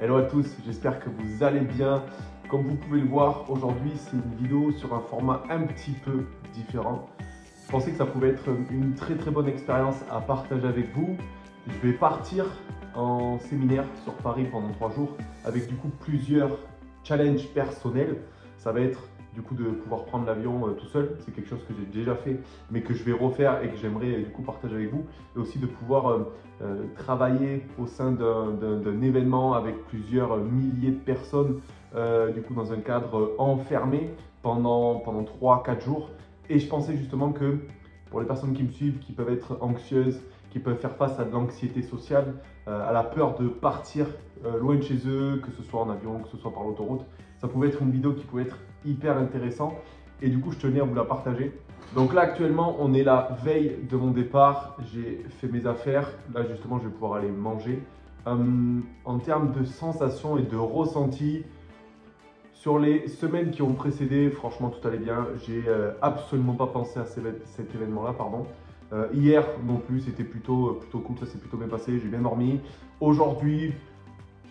Hello à tous, j'espère que vous allez bien. Comme vous pouvez le voir, aujourd'hui c'est une vidéo sur un format un petit peu différent. Je pensais que ça pouvait être une très bonne expérience à partager avec vous. Je vais partir en séminaire sur Paris pendant 3 jours avec du coup plusieurs challenges personnels. Ça va être du coup de pouvoir prendre l'avion tout seul, c'est quelque chose que j'ai déjà fait mais que je vais refaire et que j'aimerais du coup partager avec vous, et aussi de pouvoir travailler au sein d'un événement avec plusieurs milliers de personnes, du coup dans un cadre enfermé pendant 3-4 jours. Et je pensais justement que pour les personnes qui me suivent, qui peuvent être anxieuses, qui peuvent faire face à de l'anxiété sociale, à la peur de partir loin de chez eux, que ce soit en avion, que ce soit par l'autoroute, ça pouvait être une vidéo qui pouvait être hyper intéressante. Et du coup, je tenais à vous la partager. Donc là, actuellement, on est la veille de mon départ. J'ai fait mes affaires. Là, justement, je vais pouvoir aller manger. En termes de sensations et de ressenti, sur les semaines qui ont précédé, franchement, tout allait bien. J'ai absolument pas pensé à cet événement-là, pardon. Hier non plus, c'était plutôt cool, ça s'est plutôt bien passé, j'ai bien dormi. Aujourd'hui,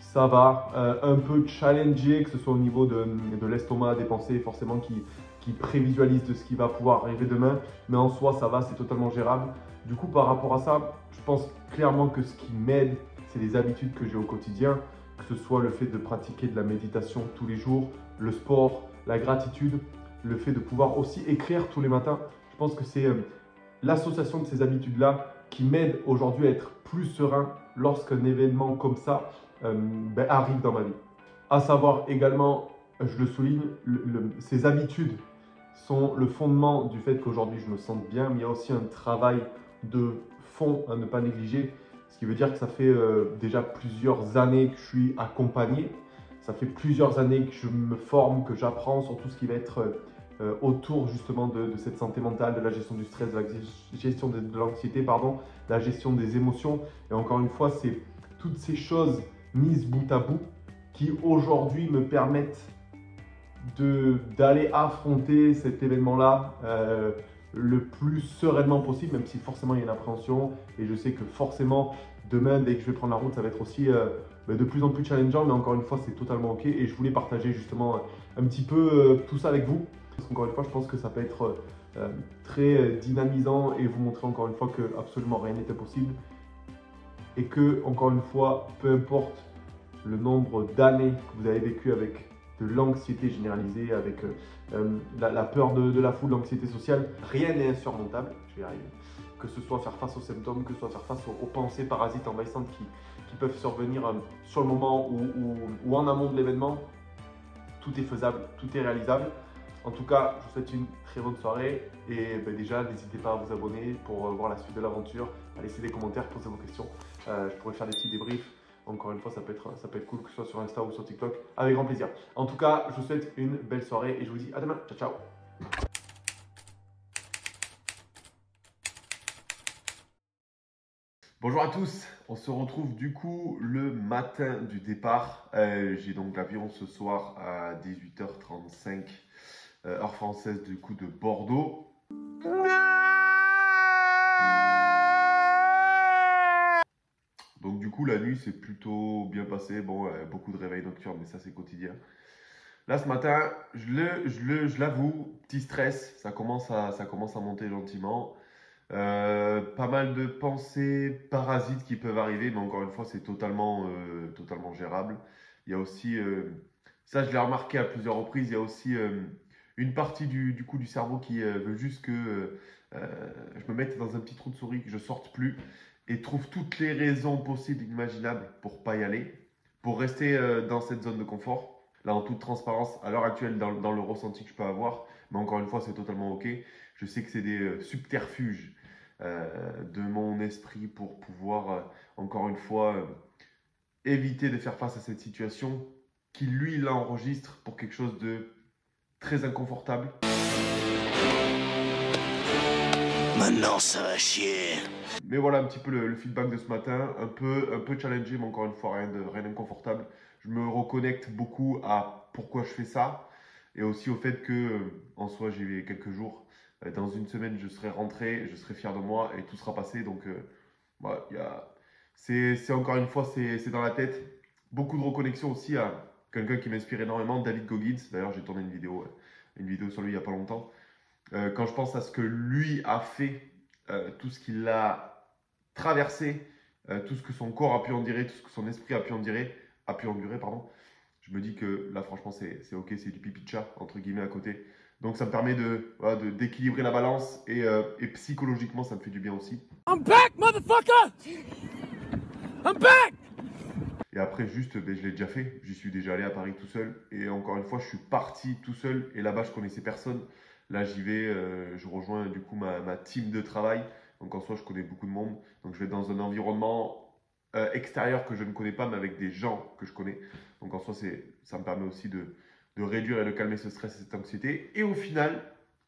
ça va, un peu challengé, que ce soit au niveau de l'estomac, des pensées forcément qui prévisualisent de ce qui va pouvoir arriver demain. Mais en soi, ça va, c'est totalement gérable. Du coup, par rapport à ça, je pense clairement que ce qui m'aide, c'est les habitudes que j'ai au quotidien, que ce soit le fait de pratiquer de la méditation tous les jours, le sport, la gratitude, le fait de pouvoir aussi écrire tous les matins. Je pense que c'est l'association de ces habitudes-là qui m'aide aujourd'hui à être plus serein lorsqu'un événement comme ça arrive dans ma vie. À savoir également, je le souligne, ces habitudes sont le fondement du fait qu'aujourd'hui je me sente bien, mais il y a aussi un travail de fond à ne pas négliger, ce qui veut dire que ça fait déjà plusieurs années que je suis accompagné, ça fait plusieurs années que je me forme, que j'apprends sur tout ce qui va être autour justement de cette santé mentale, de la gestion du stress, de la gestion de l'anxiété, pardon, la gestion des émotions. Et encore une fois, c'est toutes ces choses mises bout à bout qui aujourd'hui me permettent d'aller affronter cet événement-là le plus sereinement possible, même si forcément il y a une appréhension. Et je sais que forcément, demain, dès que je vais prendre la route, ça va être aussi de plus en plus challengeant. Mais encore une fois, c'est totalement OK. Et je voulais partager justement un petit peu tout ça avec vous. Parce qu'encore une fois, je pense que ça peut être très dynamisant et vous montrer encore une fois que absolument rien n'était possible. Et que, encore une fois, peu importe le nombre d'années que vous avez vécu avec de l'anxiété généralisée, avec la peur de la foule, l'anxiété sociale, rien n'est insurmontable, je vais y arriver. Que ce soit faire face aux symptômes, que ce soit faire face aux pensées parasites envahissantes qui peuvent survenir sur le moment ou en amont de l'événement, tout est faisable, tout est réalisable. En tout cas, je vous souhaite une très bonne soirée et déjà, n'hésitez pas à vous abonner pour voir la suite de l'aventure, à laisser des commentaires, poser vos questions. Je pourrais faire des petits débriefs. Encore une fois, ça peut être cool, que ce soit sur Insta ou sur TikTok, avec grand plaisir. En tout cas, je vous souhaite une belle soirée et je vous dis à demain. Ciao, ciao. Bonjour à tous, on se retrouve du coup le matin du départ. J'ai donc l'avion ce soir à 18h35, heure française du coup de Bordeaux. Donc du coup la nuit s'est plutôt bien passée. Bon, beaucoup de réveils nocturnes, mais ça c'est quotidien. Là ce matin, je l'avoue, petit stress, ça commence à monter gentiment. Pas mal de pensées parasites qui peuvent arriver, mais encore une fois, c'est totalement gérable. Il y a aussi, ça je l'ai remarqué à plusieurs reprises, il y a aussi une partie du coup du cerveau qui veut juste que je me mette dans un petit trou de souris, que je sorte plus et trouve toutes les raisons possibles et imaginables pour pas y aller, pour rester dans cette zone de confort. Là, en toute transparence, à l'heure actuelle, dans le ressenti que je peux avoir, mais encore une fois, c'est totalement OK. Je sais que c'est des subterfuges de mon esprit pour pouvoir, encore une fois, éviter de faire face à cette situation qui, lui, l'enregistre pour quelque chose de très inconfortable. Maintenant, ça va chier. Mais voilà un petit peu le feedback de ce matin, un peu challengé, mais encore une fois, rien d'inconfortable. Je me reconnecte beaucoup à pourquoi je fais ça et aussi au fait que, en soi, j'ai eu quelques jours. Dans une semaine, je serai rentré, je serai fier de moi et tout sera passé. Donc, voilà, c'est encore une fois, c'est dans la tête. Beaucoup de reconnexion aussi à quelqu'un qui m'inspire énormément, David Goggins. D'ailleurs, j'ai tourné une vidéo sur lui il n'y a pas longtemps. Quand je pense à ce que lui a fait, tout ce qu'il a traversé, tout ce que son corps a pu endurer, tout ce que son esprit a pu endurer, pardon, je me dis que là, franchement, c'est ok, c'est du pipi de chat, entre guillemets, à côté. Donc, ça me permet d'équilibrer la balance et psychologiquement, ça me fait du bien aussi. I'm back, motherfucker! I'm back! Et après, juste, ben, je l'ai déjà fait. J'y suis déjà allé à Paris tout seul. Et encore une fois, je suis parti tout seul. Et là-bas, je connaissais personne. Là, j'y vais, je rejoins du coup ma team de travail. Donc en soi, je connais beaucoup de monde. Donc je vais dans un environnement extérieur que je ne connais pas, mais avec des gens que je connais. Donc en soi, ça me permet aussi de réduire et de calmer ce stress et cette anxiété. Et au final,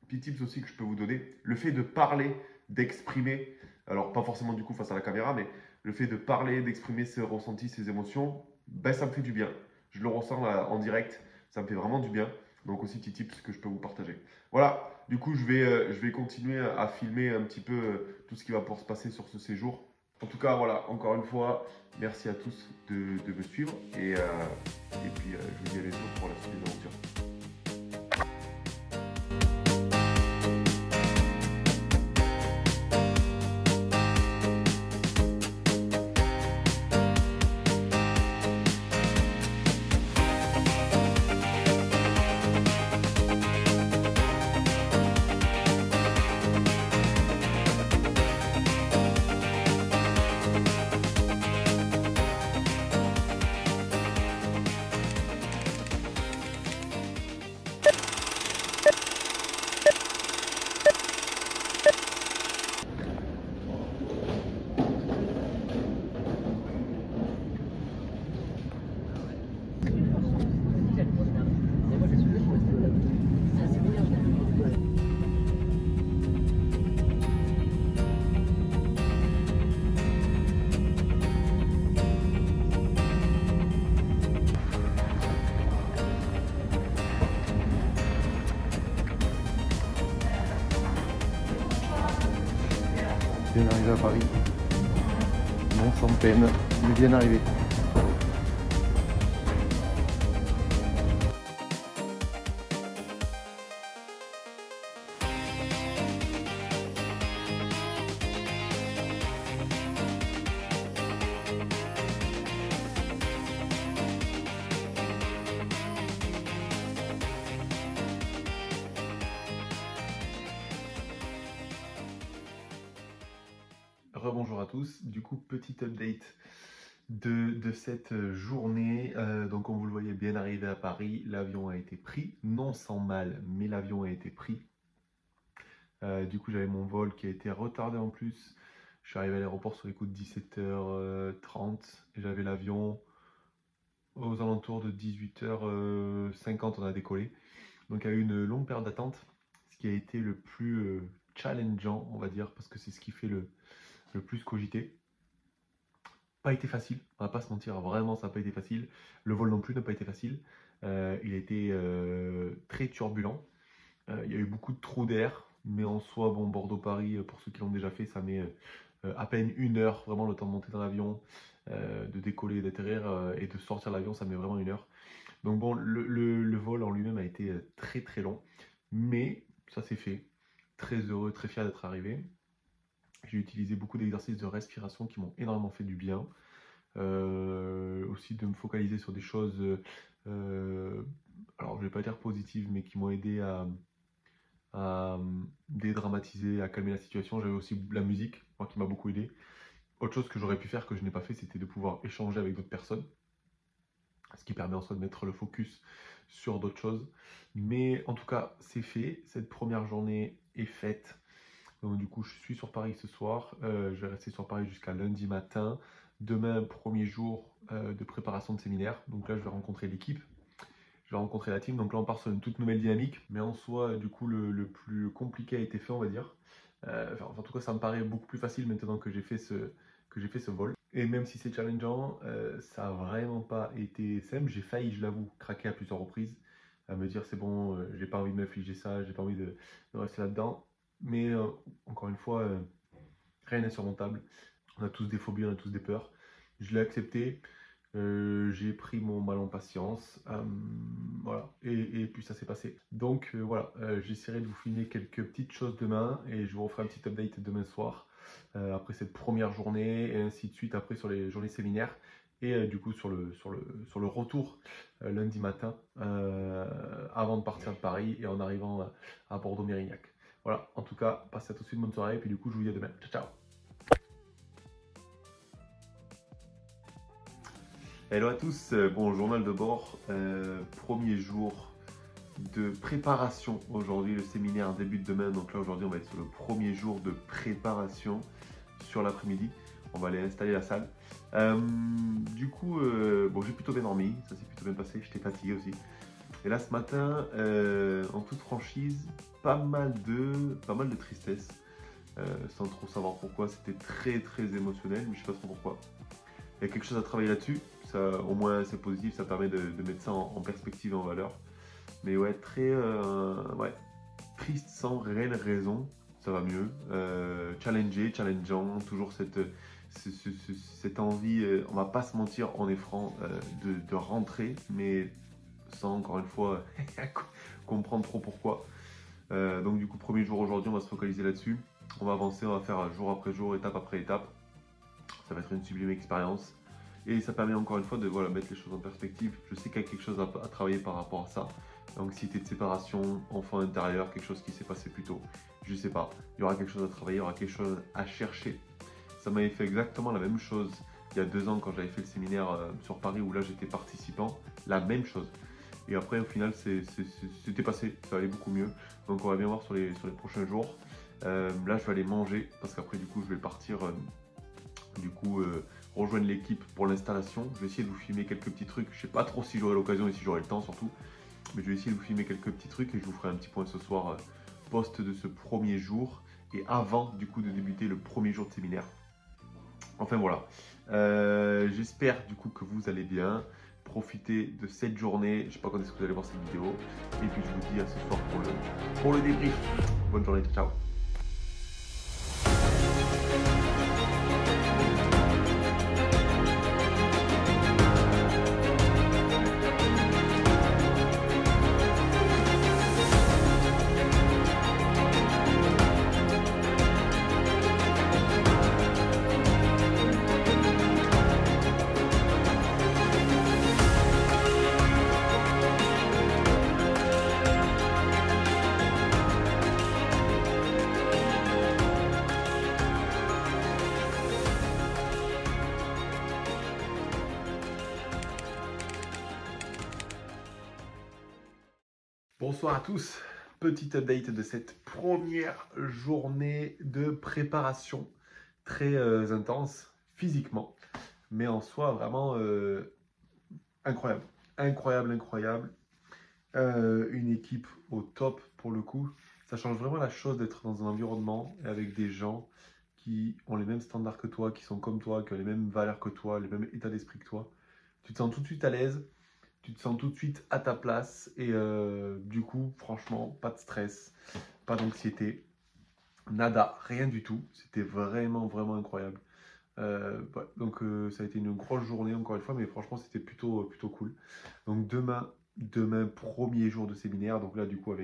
petit tips aussi que je peux vous donner, le fait de parler, d'exprimer, alors pas forcément du coup face à la caméra, mais le fait de parler, d'exprimer ses ressentis, ses émotions, ben, ça me fait du bien. Je le ressens là, en direct, ça me fait vraiment du bien. Donc aussi petit tips que je peux vous partager. Voilà, du coup je vais continuer à filmer un petit peu tout ce qui va pouvoir se passer sur ce séjour. En tout cas, voilà, encore une fois, merci à tous de me suivre et puis je vous dis à bientôt pour la suite des aventures. Bien arrivé à Paris, non sans peine, mais bien arrivé. Rebonjour à tous, du coup petit update de cette journée. Donc comme vous le voyez, bien arrivé à Paris, l'avion a été pris, non sans mal, mais l'avion a été pris. Du coup j'avais mon vol qui a été retardé en plus. Je suis arrivé à l'aéroport sur les coups de 17h30 et j'avais l'avion aux alentours de 18h50, on a décollé. Donc il y a eu une longue période d'attente, ce qui a été le plus challengeant, on va dire, parce que c'est ce qui fait le plus cogiter. Pas été facile, on va pas se mentir, vraiment ça n'a pas été facile. Le vol non plus n'a pas été facile. Il a été très turbulent. Il y a eu beaucoup de trous d'air, mais en soi, bon, Bordeaux-Paris, pour ceux qui l'ont déjà fait, ça met à peine 1 heure, vraiment le temps de monter dans l'avion, de décoller, d'atterrir et de sortir de l'avion, ça met vraiment 1 heure. Donc bon, le vol en lui-même a été très très long, mais ça s'est fait. Très heureux, très fier d'être arrivé. J'ai utilisé beaucoup d'exercices de respiration qui m'ont énormément fait du bien. Aussi de me focaliser sur des choses, alors je vais pas dire positives, mais qui m'ont aidé à dédramatiser, à calmer la situation. J'avais aussi la musique, moi, qui m'a beaucoup aidé. Autre chose que j'aurais pu faire, que je n'ai pas fait, c'était de pouvoir échanger avec d'autres personnes. Ce qui permet en soi de mettre le focus sur d'autres choses. Mais en tout cas, c'est fait. Cette première journée est faite. Donc du coup, je suis sur Paris ce soir. Je vais rester sur Paris jusqu'à lundi matin. Demain, premier jour de préparation de séminaire. Donc là, je vais rencontrer l'équipe. Je vais rencontrer la team. Donc là, on part sur une toute nouvelle dynamique. Mais en soi, du coup, le plus compliqué a été fait, on va dire. En tout cas, ça me paraît beaucoup plus facile maintenant que j'ai fait ce vol. Et même si c'est challengeant, ça n'a vraiment pas été simple. J'ai failli, je l'avoue, craquer à plusieurs reprises. À me dire, c'est bon, j'ai pas envie de m'infliger ça, j'ai pas envie de rester là-dedans. Mais encore une fois, rien n'est insurmontable. On a tous des phobies, on a tous des peurs. Je l'ai accepté. J'ai pris mon mal en patience, voilà, et puis ça s'est passé. Donc voilà, j'essaierai de vous filmer quelques petites choses demain et je vous referai un petit update demain soir, après cette première journée et ainsi de suite après sur les journées séminaires et du coup sur le retour lundi matin avant de partir de Paris et en arrivant à Bordeaux-Mérignac. Voilà, en tout cas, passez à tout de suite une bonne soirée et puis du coup je vous dis à demain. Ciao, ciao. Hello à tous, bon journal de bord, premier jour de préparation aujourd'hui, le séminaire débute demain, donc là aujourd'hui on va être sur le premier jour de préparation sur l'après-midi, on va aller installer la salle. Du coup, bon j'ai plutôt bien dormi, ça s'est plutôt bien passé, j'étais fatigué aussi. Et là ce matin, en toute franchise, pas mal de tristesse, sans trop savoir pourquoi, c'était très émotionnel, mais je sais pas trop pourquoi. Il y a quelque chose à travailler là-dessus, au moins c'est positif, ça permet de mettre ça en perspective et en valeur. Mais ouais, triste sans réelle raison, ça va mieux. Challengeant, toujours cette envie, on va pas se mentir, on est franc, de rentrer, mais sans encore une fois comprendre trop pourquoi. Donc du coup, premier jour aujourd'hui, on va se focaliser là-dessus. On va avancer, on va faire jour après jour, étape après étape. Ça va être une sublime expérience. Et ça permet encore une fois de mettre les choses en perspective. Je sais qu'il y a quelque chose à travailler par rapport à ça. Anxiété de séparation, enfant intérieur, quelque chose qui s'est passé plus tôt. Je sais pas. Il y aura quelque chose à travailler, il y aura quelque chose à chercher. Ça m'avait fait exactement la même chose il y a 2 ans quand j'avais fait le séminaire sur Paris où là j'étais participant. La même chose. Et après au final c'était passé, ça allait beaucoup mieux. Donc on va bien voir sur les prochains jours. Là je vais aller manger parce qu'après du coup je vais partir rejoindre l'équipe pour l'installation. Je vais essayer de vous filmer quelques petits trucs. Je sais pas trop si j'aurai l'occasion et si j'aurai le temps surtout. Mais je vais essayer de vous filmer quelques petits trucs et je vous ferai un petit point ce soir post de ce premier jour et avant du coup de débuter le premier jour de séminaire. Enfin voilà. J'espère du coup que vous allez bien. Profitez de cette journée. Je sais pas quand est-ce que vous allez voir cette vidéo. Et puis je vous dis à ce soir pour le débrief. Bonne journée, ciao. Bonsoir à tous, petit update de cette première journée de préparation très intense physiquement, mais en soi vraiment incroyable. Une équipe au top pour le coup, ça change vraiment la chose d'être dans un environnement avec des gens qui ont les mêmes standards que toi, qui sont comme toi, qui ont les mêmes valeurs que toi, les mêmes états d'esprit que toi. Tu te sens tout de suite à l'aise. Tu te sens tout de suite à ta place et du coup, franchement, pas de stress, pas d'anxiété, nada, rien du tout. C'était vraiment incroyable. Donc ça a été une grosse journée encore une fois, mais franchement, c'était plutôt cool. Donc demain, premier jour de séminaire. Donc là, du coup,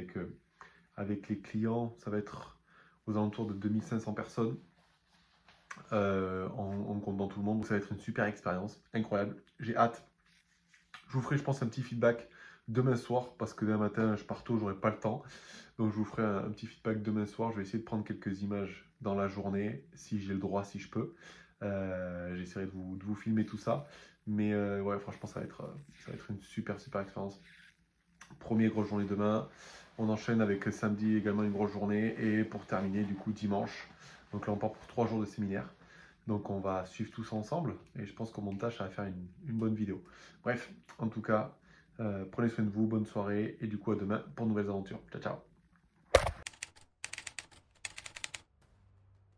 avec les clients, ça va être aux alentours de 2500 personnes. En comptant tout le monde. Donc ça va être une super expérience, incroyable. J'ai hâte. Je vous ferai, je pense, un petit feedback demain soir parce que demain matin, je pars tôt, j'aurai pas le temps. Donc, je vous ferai un petit feedback demain soir. Je vais essayer de prendre quelques images dans la journée, si j'ai le droit, si je peux. J'essaierai de vous filmer tout ça. Mais ouais, franchement, ça va être une super expérience. Première grosse journée demain. On enchaîne avec samedi également une grosse journée. Et pour terminer, du coup, dimanche. Donc là, on part pour 3 jours de séminaire. Donc on va suivre tout ça ensemble et je pense qu'au montage ça va faire une bonne vidéo. Bref, en tout cas, prenez soin de vous, bonne soirée et du coup à demain pour de nouvelles aventures. Ciao ciao.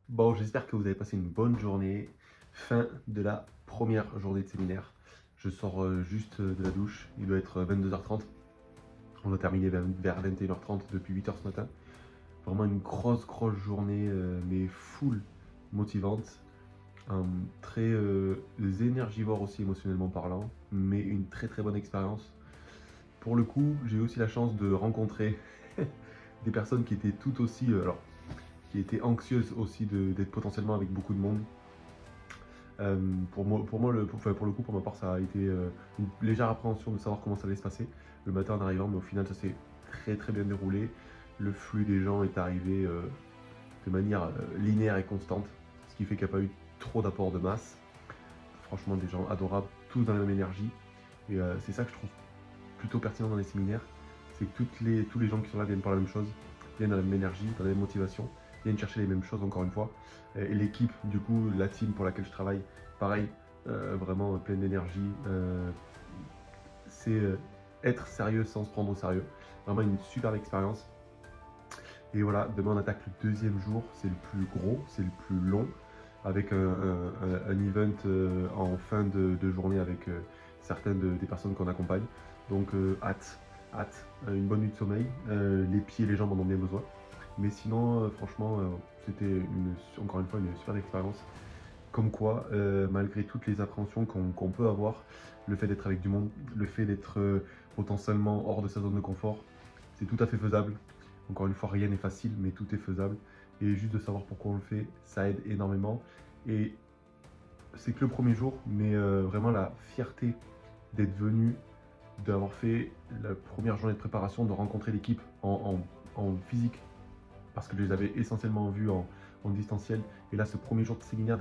Bon, j'espère que vous avez passé une bonne journée. Fin de la première journée de séminaire. Je sors juste de la douche, il doit être 22h30. On va terminer vers 21h30 depuis 8h ce matin. Vraiment une grosse journée mais full motivante. très énergivore aussi émotionnellement parlant, mais une très très bonne expérience. Pour le coup, j'ai aussi la chance de rencontrer des personnes qui étaient tout aussi, qui étaient anxieuses aussi d'être potentiellement avec beaucoup de monde. Pour le coup, pour ma part, ça a été une légère appréhension de savoir comment ça allait se passer le matin en arrivant, mais au final, ça s'est très très bien déroulé. Le flux des gens est arrivé de manière linéaire et constante, ce qui fait qu'il n'y a pas eu trop d'apport de masse. Franchement, des gens adorables, tous dans la même énergie. Et c'est ça que je trouve plutôt pertinent dans les séminaires, c'est que tous les gens qui sont là viennent pour la même chose, viennent dans la même énergie, dans la même motivation, viennent chercher les mêmes choses encore une fois. Et l'équipe, du coup, la team pour laquelle je travaille, pareil, vraiment pleine d'énergie. C'est être sérieux sans se prendre au sérieux. Vraiment une superbe expérience. Et voilà, demain on attaque le deuxième jour, c'est le plus gros, c'est le plus long, avec un event en fin de journée avec certaines des personnes qu'on accompagne. Donc hâte, une bonne nuit de sommeil, les pieds et les jambes en ont bien besoin. Mais sinon, franchement, c'était encore une fois une super expérience. Comme quoi, malgré toutes les appréhensions qu'on peut avoir, le fait d'être avec du monde, le fait d'être potentiellement hors de sa zone de confort, c'est tout à fait faisable. Encore une fois, rien n'est facile, mais tout est faisable. Et juste de savoir pourquoi on le fait, ça aide énormément. Et c'est que le premier jour, mais vraiment la fierté d'être venu, d'avoir fait la première journée de préparation, de rencontrer l'équipe en physique, parce que je les avais essentiellement vus en distanciel. Et là, ce premier jour de séminaire,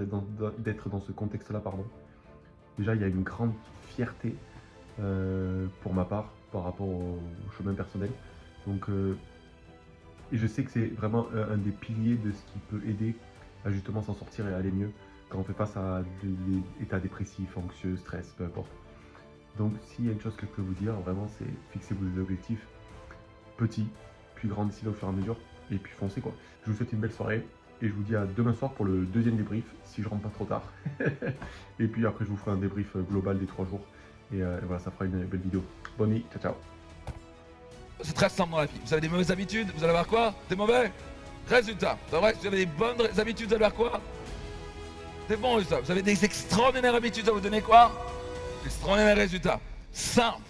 d'être dans ce contexte-là, pardon. Déjà, il y a une grande fierté pour ma part par rapport au chemin personnel. Donc, et je sais que c'est vraiment un des piliers de ce qui peut aider à justement s'en sortir et à aller mieux quand on fait face à des états dépressifs, anxieux, stress, peu importe. Donc, s'il y a une chose que je peux vous dire, vraiment, c'est fixez-vous des objectifs petits, puis grandissez-les au fur et à mesure, et puis foncez quoi. Je vous souhaite une belle soirée, et je vous dis à demain soir pour le deuxième débrief, si je rentre pas trop tard. Et puis après, je vous ferai un débrief global des 3 jours, et voilà, ça fera une belle vidéo. Bonne nuit, ciao ciao. C'est très simple dans la vie. Vous avez des mauvaises habitudes, vous allez avoir quoi? Des mauvais résultats. C'est vrai, vous avez des bonnes habitudes, vous allez avoir quoi? Des bons résultats. Vous avez des extraordinaires habitudes, ça va vous donner quoi? Extraordinaires résultats. Simple.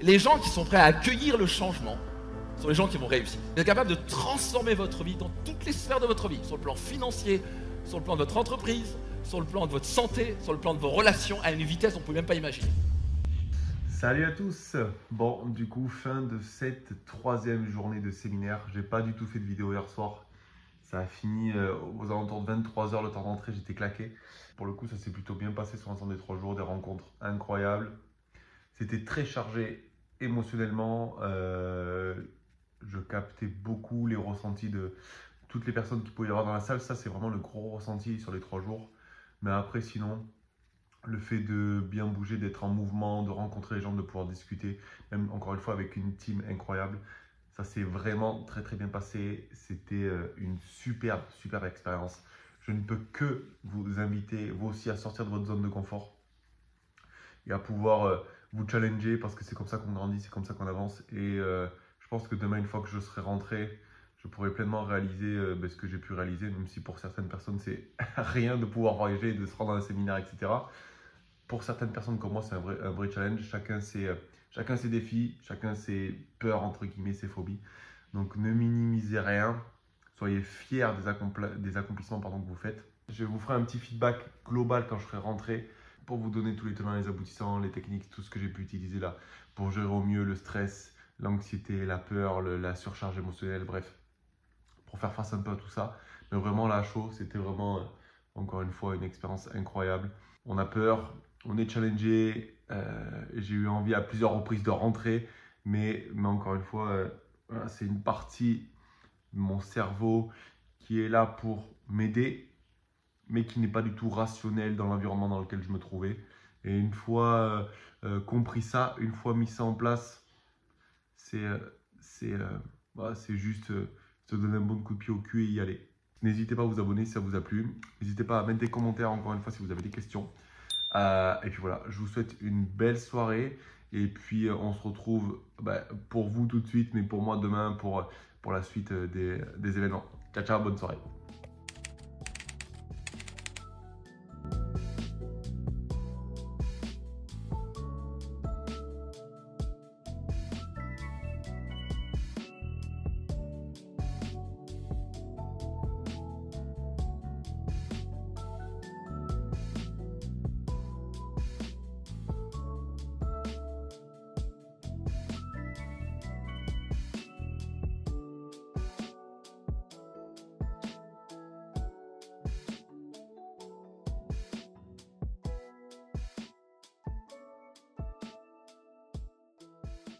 Les gens qui sont prêts à accueillir le changement sont les gens qui vont réussir. Vous êtes capable de transformer votre vie dans toutes les sphères de votre vie, sur le plan financier, sur le plan de votre entreprise, sur le plan de votre santé, sur le plan de vos relations, à une vitesse qu'on ne peut même pas imaginer. Salut à tous. Bon, du coup, fin de cette 3e journée de séminaire. J'ai pas du tout fait de vidéo hier soir. Ça a fini aux alentours de 23 h, le temps d'entrée, j'étais claqué. Pour le coup, ça s'est plutôt bien passé sur l'ensemble des 3 jours, des rencontres incroyables. C'était très chargé émotionnellement. Je captais beaucoup les ressentis de toutes les personnes qui pouvaient y avoir dans la salle. Ça, c'est vraiment le gros ressenti sur les 3 jours. Mais après, sinon, le fait de bien bouger, d'être en mouvement, de rencontrer les gens, de pouvoir discuter, même encore une fois avec une team incroyable, ça s'est vraiment très très bien passé. C'était une superbe expérience. Je ne peux que vous inviter, vous aussi, à sortir de votre zone de confort et à pouvoir vous challenger, parce que c'est comme ça qu'on grandit, c'est comme ça qu'on avance. Et je pense que demain, une fois que je serai rentré, je pourrai pleinement réaliser ce que j'ai pu réaliser, même si pour certaines personnes, c'est rien de pouvoir voyager, de se rendre à un séminaire, etc. Pour certaines personnes comme moi, c'est un vrai challenge. Chacun ses défis, chacun ses peurs, entre guillemets, ses phobies. Donc ne minimisez rien. soyez fiers des accomplissements que vous faites. Je vous ferai un petit feedback global quand je serai rentré pour vous donner tous les tenants, les aboutissants, les techniques, tout ce que j'ai pu utiliser là pour gérer au mieux le stress, l'anxiété, la peur, la surcharge émotionnelle, bref, pour faire face un peu à tout ça. Mais vraiment, la show, c'était vraiment, encore une fois, une expérience incroyable. On a peur, on est challengé, j'ai eu envie à plusieurs reprises de rentrer, mais encore une fois, voilà, c'est une partie de mon cerveau qui est là pour m'aider, mais qui n'est pas du tout rationnel dans l'environnement dans lequel je me trouvais. Et une fois compris ça, une fois mis ça en place, c'est juste se donner un bon coup de pied au cul et y aller. N'hésitez pas à vous abonner si ça vous a plu. N'hésitez pas à mettre des commentaires encore une fois si vous avez des questions. Et puis voilà, je vous souhaite une belle soirée. Et puis on se retrouve pour vous tout de suite, mais pour moi demain pour la suite des événements. Ciao, ciao, bonne soirée.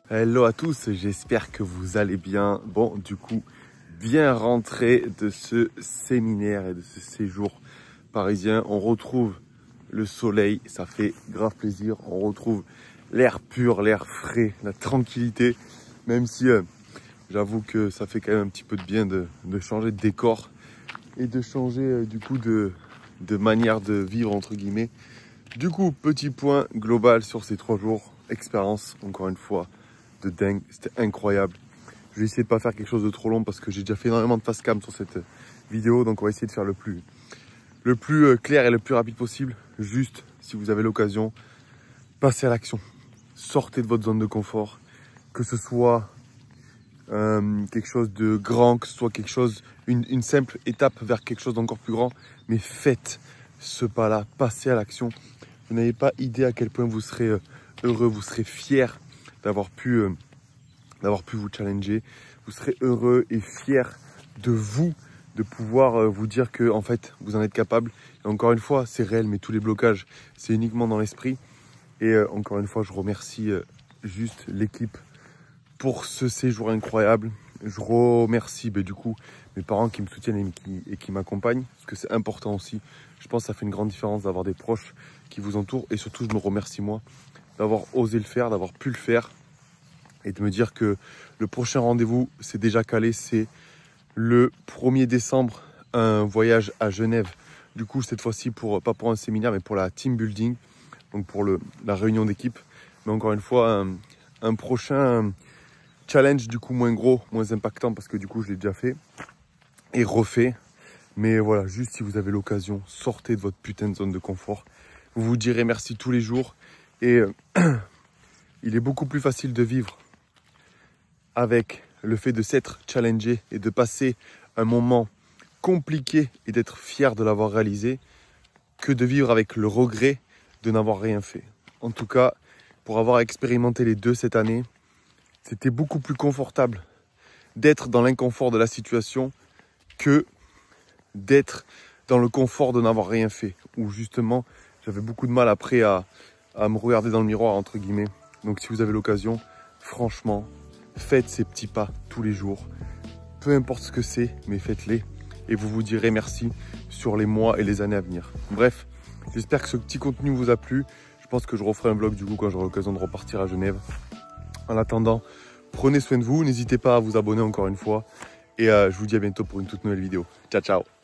Hello à tous, j'espère que vous allez bien. Bon, du coup, bien rentré de ce séminaire et de ce séjour parisien. On retrouve le soleil, ça fait grave plaisir. On retrouve l'air pur, l'air frais, la tranquillité. Même si j'avoue que ça fait quand même un petit peu de bien de changer de décor et de changer du coup de manière de vivre entre guillemets. Du coup, petit point global sur ces 3 jours. Expérience, encore une fois, de dingue, c'était incroyable. Je vais essayer de pas faire quelque chose de trop long parce que j'ai déjà fait énormément de face cam sur cette vidéo, donc on va essayer de faire le plus clair et le plus rapide possible. Juste, si vous avez l'occasion, passez à l'action. Sortez de votre zone de confort, que ce soit quelque chose de grand, que ce soit quelque chose, une simple étape vers quelque chose d'encore plus grand, mais faites ce pas-là, passez à l'action. Vous n'avez pas idée à quel point vous serez heureux, vous serez fier d'avoir pu vous challenger. Vous serez heureux et fier de vous, de pouvoir vous dire que en fait vous en êtes capable. Et encore une fois, c'est réel, mais tous les blocages, c'est uniquement dans l'esprit. Et encore une fois, je remercie juste l'équipe pour ce séjour incroyable. Je remercie du coup mes parents qui me soutiennent et qui m'accompagnent, parce que c'est important aussi. Je pense que ça fait une grande différence d'avoir des proches qui vous entourent. Et surtout, je me remercie moi d'avoir osé le faire, d'avoir pu le faire et de me dire que le prochain rendez-vous, c'est déjà calé, c'est le 1er décembre, un voyage à Genève. Du coup, cette fois-ci, pas pour un séminaire, mais pour la team building, donc pour la réunion d'équipe. Mais encore une fois, un prochain challenge, du coup, moins gros, moins impactant, parce que du coup, je l'ai déjà fait et refait. Mais voilà, juste si vous avez l'occasion, sortez de votre putain de zone de confort. Vous vous direz merci tous les jours. Et il est beaucoup plus facile de vivre avec le fait de s'être challengé et de passer un moment compliqué et d'être fier de l'avoir réalisé que de vivre avec le regret de n'avoir rien fait. En tout cas, pour avoir expérimenté les deux cette année, c'était beaucoup plus confortable d'être dans l'inconfort de la situation que d'être dans le confort de n'avoir rien fait. Où justement, j'avais beaucoup de mal après à me regarder dans le miroir, entre guillemets. Donc si vous avez l'occasion, franchement, faites ces petits pas tous les jours. Peu importe ce que c'est, mais faites-les. Et vous vous direz merci sur les mois et les années à venir. Bref, j'espère que ce petit contenu vous a plu. Je pense que je referai un vlog du coup quand j'aurai l'occasion de repartir à Genève. En attendant, prenez soin de vous. N'hésitez pas à vous abonner encore une fois. Et je vous dis à bientôt pour une toute nouvelle vidéo. Ciao, ciao.